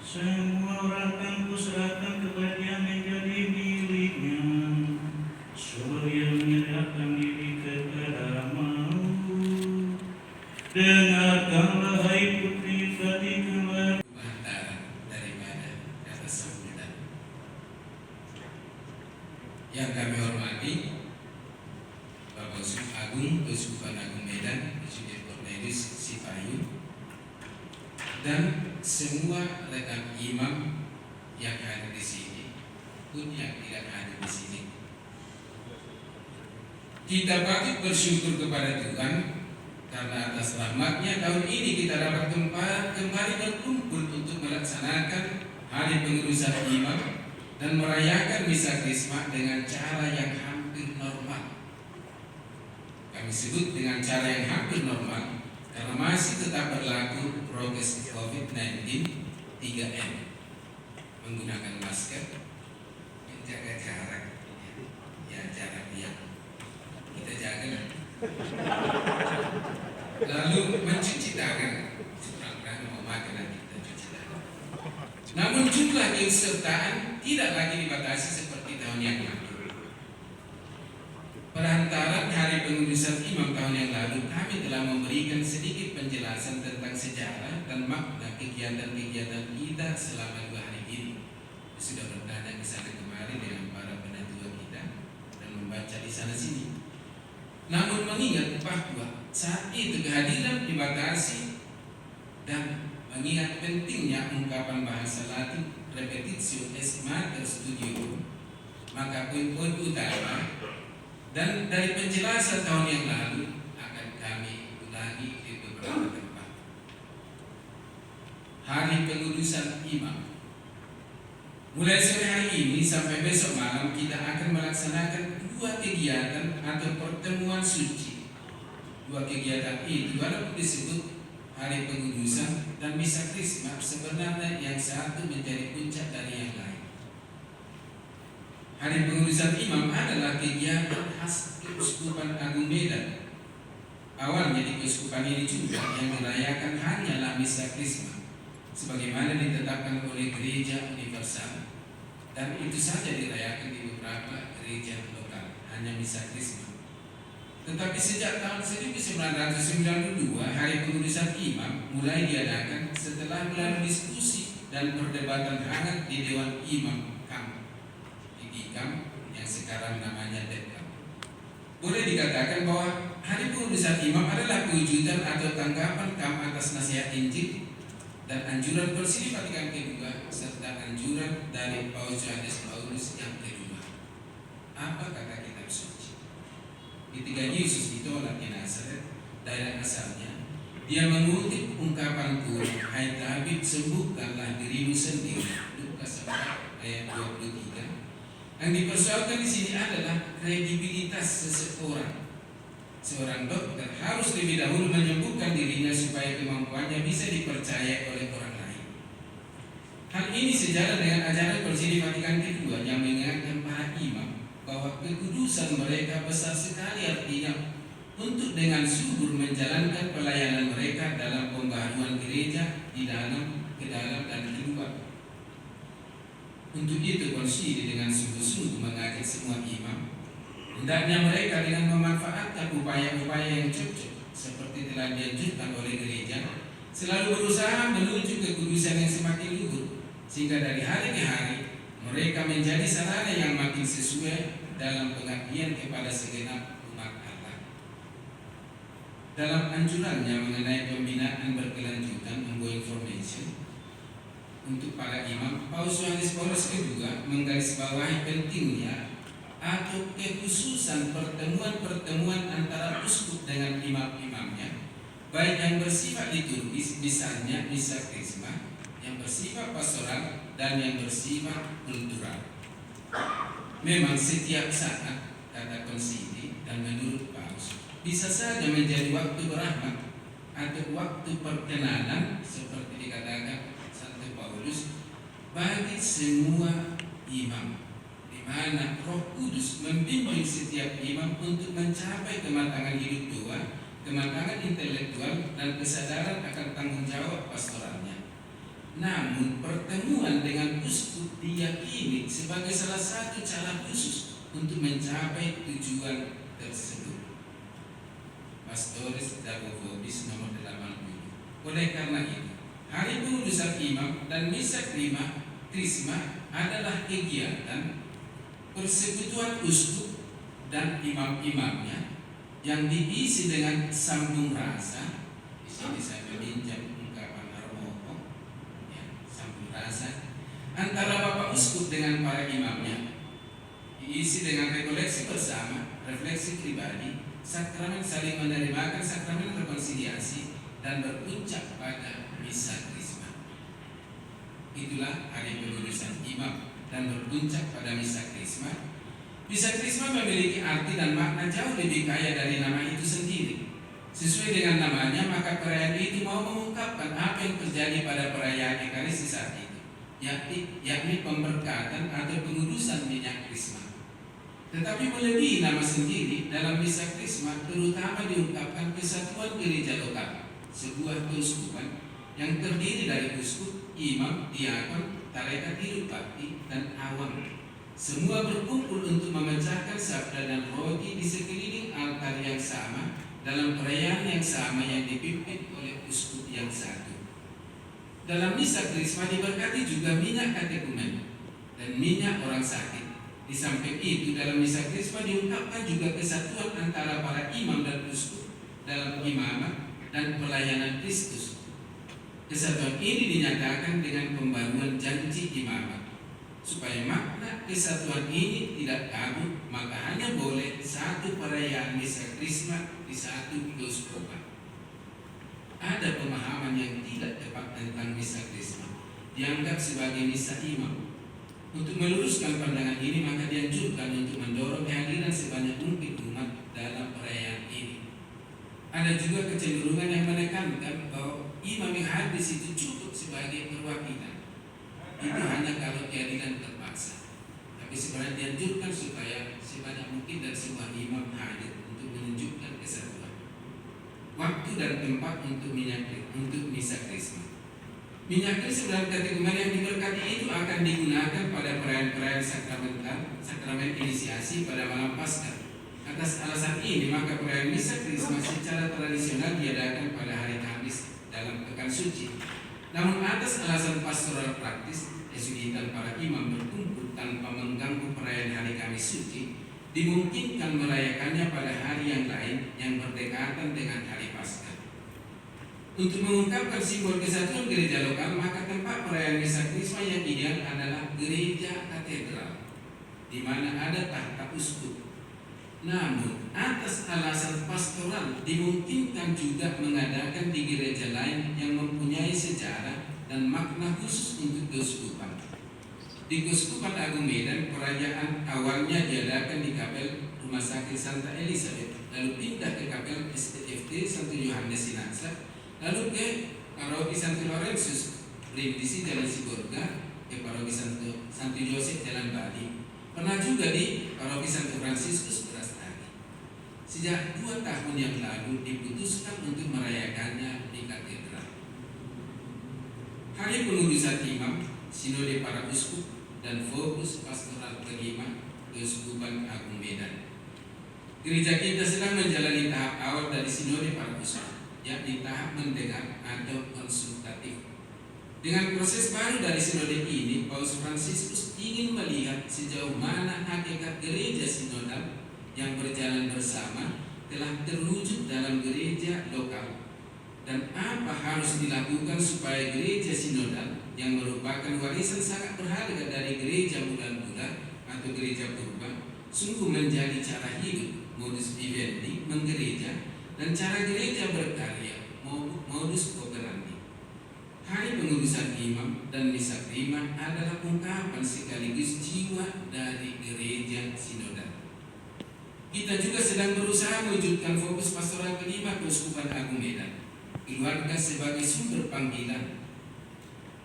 Semua orang akan kuserahkan kepada menjadi miliknya. Supaya menyerahkan diri kepadamu. Dengarkanlah hai putri Fatimah. Bantaran daripada kata sambutan. Yang kami hormati Bapak Uskup Agung, Keuskupan Agung Medan, Presiden Cornelius Sipayu, dan semua rekan imam yang hadir di sini pun yang tidak hadir di sini. Kita patut bersyukur kepada Tuhan karena atas rahmat-Nya tahun ini kita dapat kembali berkumpul untuk melaksanakan hari pengurusan imam dan merayakan misa Krisma dengan cara yang hampir normal. Kami sebut dengan cara yang hampir normal karena masih tetap berlaku prokes COVID-19 3M, menggunakan masker, menjaga jarak, ya jarak diam kita jaga, lalu mencuci tangan, seberang mau makan dan kita cuci tangan. Namun jumlah keikutsertaan tidak lagi dibatasi seperti tahun yang lalu. Perantaran hari pengurusan imam tahun yang lalu, kami telah memberikan sedikit penjelasan tentang sejarah dan makna kegiatan-kegiatan kita selama 2 hari ini. Sudah bertanya di sana kemari dengan para penatua kita dan membaca di sana sini. Namun mengingat bahwa saat itu kehadiran dibatasi dan mengingat pentingnya ungkapan bahasa Latin repetitio est mater studiorum, maka poin-poin utama dan dari penjelasan tahun yang lalu akan kami ulangi di beberapa tempat. Hari pengurusan imam. Mulai sore hari ini sampai besok malam kita akan melaksanakan 2 kegiatan atau pertemuan suci. 2 kegiatan itu walaupun disebut hari pengurusan dan misa Krisma, sebenarnya yang satu menjadi puncak dari yang lain. Hari pengurusan imam adalah kegiatan khas Keuskupan Agung Medan. Awalnya di keuskupan ini juga yang dirayakan hanyalah misa Krisma, sebagaimana ditetapkan oleh Gereja Universal, dan itu saja dirayakan di beberapa gereja lokal, hanya misa Krisma. Tetapi sejak tahun 1992 hari pengurusan imam mulai diadakan setelah melalui diskusi dan perdebatan hangat di Dewan Imam KAM, yang sekarang namanya DEKAM. Boleh dikatakan bahwa hari pengurusan imam adalah pewujudan atau tanggapan KAM atas nasihat Injil dan anjuran Konsili Vatikan kedua serta anjuran dari Paus Yohanes Paulus yang kedua. Apa kata kitab suci? Ketika Yesus ditolak di Nazaret, daerah asalnya, dia mengutip ungkapan Tuhan, "Hai tabib, sembuhkanlah dirimu sendiri." Lukas 4 ayat 23. Yang dipersoalkan di sini adalah kredibilitas seseorang. Seorang dokter harus lebih dahulu menyembuhkan dirinya supaya kemampuannya bisa dipercaya oleh orang lain. Hal ini sejalan dengan ajaran Konsili Vatikan kedua yang mengingatkan para imam bahwa kekudusan mereka besar sekali, artinya untuk dengan subur menjalankan pelayanan mereka dalam pembaharuan gereja di dalam, ke dalam dan keluar. Untuk itu Konsili dengan sungguh-sungguh mengajak semua imam hendaknya mereka dengan memanfaatkan upaya-upaya yang cocok seperti telah dianjurkan oleh gereja, selalu berusaha menuju kekudusan yang semakin luhur, sehingga dari hari ke hari mereka menjadi sarana yang makin sesuai dalam pengabdian kepada segenap umat Allah. Dalam anjurannya mengenai pembinaan berkelanjutan ongoing formation untuk para imam, Paus Yohanes Paulus II menggarisbawahi pentingnya atau kekhususan pertemuan-pertemuan antara uskup dengan imam-imamnya, baik yang bersifat liturgis, misalnya misa krisma, yang bersifat pastoral, dan yang bersifat kultural. Memang setiap saat, kata konsili dan menurut Paus, bisa saja menjadi waktu berahmat atau waktu perkenanan seperti dikatakan Santo Paulus bagi semua imam, di mana Roh Kudus membimbing setiap imam untuk mencapai kematangan hidup doa, kematangan intelektual, dan kesadaran akan tanggung jawab pastoralnya. Namun pertemuan dengan uskup diyakini sebagai salah satu cara khusus untuk mencapai tujuan tersebut. Pastoris Dago Vobis nomor 80. Oleh karena itu, hari pengudusan imam dan misa krisma adalah kegiatan persekutuan uskup dan imam-imamnya yang diisi dengan sambung rasa. Di sini saya meminjam ungkapan Armoko, ya, sambung rasa antara Bapak Uskup dengan para imamnya, diisi dengan rekoleksi bersama, refleksi pribadi, sakramen saling menerimakan, sakramen rekonsiliasi, dan berpuncak pada misa krisma. Itulah hari pengudusan imam dan berpuncak pada misa krisma. Misa krisma memiliki arti dan makna jauh lebih kaya dari nama itu sendiri. Sesuai dengan namanya, maka perayaan itu mau mengungkapkan apa yang terjadi pada perayaan Ekaristi saat itu, yakni pemberkatan atau pengudusan minyak krisma. Tetapi melebihi nama sendiri, dalam misa krisma terutama diungkapkan kesatuan gereja lokal, sebuah keuskupan yang terdiri dari uskup, imam, diakon, tarekat hidup bakti, dan awam. Semua berkumpul untuk memecahkan sabda dan roti di sekeliling altar yang sama dalam perayaan yang sama yang dipimpin oleh uskup yang satu. Dalam misa krisma diberkati juga minyak katekumen dan minyak orang sakit. Di samping itu, dalam misa krisma diungkapkan juga kesatuan antara para imam dan uskup dalam imamat dan pelayanan Kristus. Kesatuan ini dinyatakan dengan pembaruan janji imamat. Supaya makna kesatuan ini tidak kabur, maka hanya boleh satu perayaan misa krisma di satu keuskupan. Ada pemahaman yang tidak tepat tentang misa krisma, dianggap sebagai misa imam. Untuk meluruskan pandangan ini, maka dianjurkan untuk mendorong kehadiran sebanyak mungkin umat dalam perayaan ini. Ada juga kecenderungan yang menekankan bahwa imam yang hadir itu cukup sebagai perwakilan. Itu hanya kalau kehadiran terpaksa. Tapi sebenarnya dianjurkan supaya sebanyak mungkin dan semua imam hadir untuk menunjukkan kesatuan. Waktu dan tempat untuk misa krisma. Minyak krisma dalam kategori yang diberkati itu akan digunakan pada perayaan-perayaan sakramental, sakramen inisiasi pada malam Paskah. Atas alasan ini, maka perayaan misa krisma secara tradisional diadakan pada hari Kamis dalam pekan suci. Namun atas alasan pastoral praktis, kesulitan para imam berkumpul tanpa mengganggu perayaan hari Kamis suci, dimungkinkan merayakannya pada hari yang lain yang berdekatan dengan hari Paskah. Untuk mengungkapkan simbol kesatuan gereja lokal, maka tempat perayaan misa krisma yang ideal adalah gereja katedral, di mana ada tahta uskup. Namun, atas alasan pastoral dimungkinkan juga mengadakan di gereja lain yang mempunyai sejarah dan makna khusus untuk keuskupan. Di Keuskupan Agung Medan, perayaan awalnya diadakan di kapel Rumah Sakit Santa Elizabeth, lalu pindah ke kapel STFT Santo Yohanes Sinaksa, lalu ke paroki Santo Laurentius Brindisi Jalan Siborga, ke paroki Santo Yosef Jalan Bali. Pernah juga di paroki Santo Fransiskus Brastagi. Sejak 2 tahun yang lalu diputuskan untuk merayakannya di katedral. Hari pengudusan imam, sinode para uskup, dan fokus pastoral kelima Keuskupan Agung Medan. Gereja kita sedang menjalani tahap awal dari sinode para uskup, yakni tahap mendengar atau konsultatif. Dengan proses baru dari sinode ini, Paus Fransiskus ingin melihat sejauh mana hakikat gereja sinodal yang berjalan bersama telah terwujud dalam gereja lokal, dan apa harus dilakukan supaya gereja sinodal yang merupakan warisan sangat berharga dari gereja muda-muda atau gereja purba sungguh menjadi cara hidup, modus vivendi menggereja, dan cara gereja berkarya, modus operandi. Hari pengurusan imam dan misa prima adalah ungkapan sekaligus jiwa dari gereja sinodal. Kita juga sedang berusaha mewujudkan fokus pastoral kelima Keuskupan Agung Medan, keluarga sebagai sumber panggilan.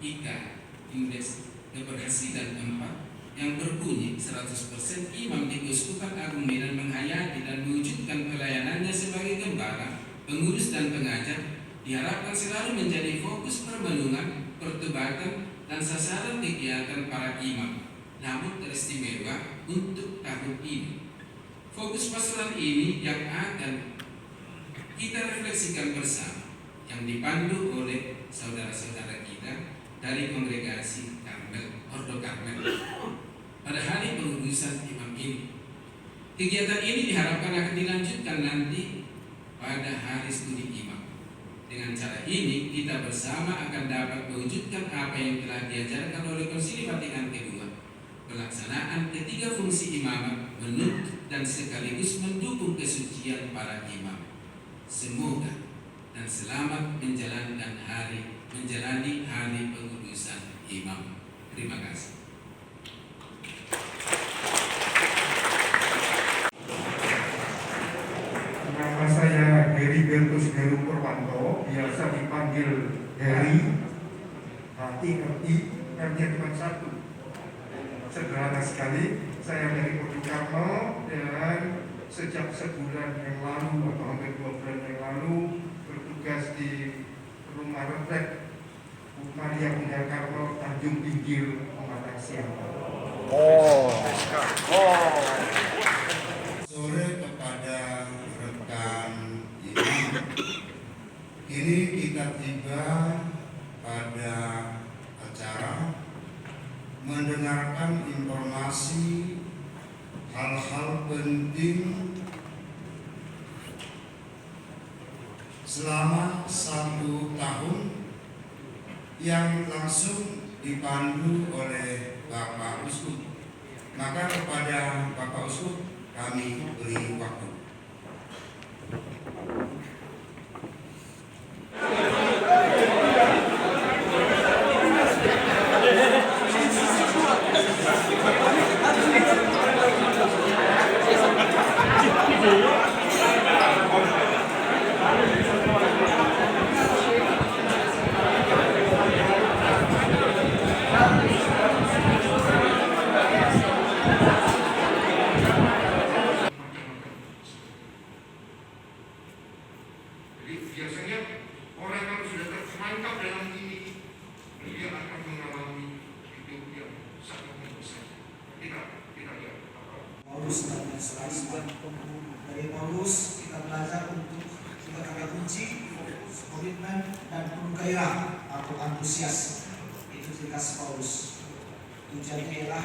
IKA, Indeks Keberhasilan 4, yang berbunyi 100% imam di Keuskupan Agung Medan menghayati dan mewujudkan pelayanannya sebagai gembala, pengurus dan pengajar, diharapkan selalu menjadi fokus permenungan, pertobatan, dan sasaran kegiatan para imam. Namun teristimewa untuk tahun ini, fokus pastoral ini yang akan kita refleksikan bersama, yang dipandu oleh saudara-saudara kita dari kongregasi Karmel, Ordo Karmel pada hari pengurusan imam ini. Kegiatan ini diharapkan akan dilanjutkan nanti pada hari studi imam. Dengan cara ini, kita bersama akan dapat mewujudkan apa yang telah diajarkan oleh Konsili Vatikan II, pelaksanaan ketiga fungsi imamat, menuntut dan sekaligus mendukung kesucian para imam. Semoga dan selamat menjalani hari pengurusan imam. Terima kasih. Nama saya Heribertus Heru Purwanto, biasa dipanggil Heri. Hati ngerti, R-nya cuma satu. Sederhana sekali, saya dari Ordo Karmel dan sejak sebulan yang lalu atau hampir 2 bulan yang lalu bertugas di rumah retret Maria Bunda Karmel Tanjung Pinggir, Pematang Siang. Sore kepada rekan imam, kini kita tiba pada acara mendengarkan informasi hal-hal penting selama 1 tahun yang langsung dipandu oleh Bapak Uskup. Maka kepada Bapak Uskup kami beri waktu. Jadi biasanya orang kalau sudah terperangkap dalam ini, dia akan mengalami hidup yang sangat membesar. Kita lihat. Paulus dan Silas. Dari Paulus kita belajar untuk tiga kata kunci: fokus, komitmen, dan penuh gairah atau antusias. Itu ciri khas Paulus. Tujuannya ialah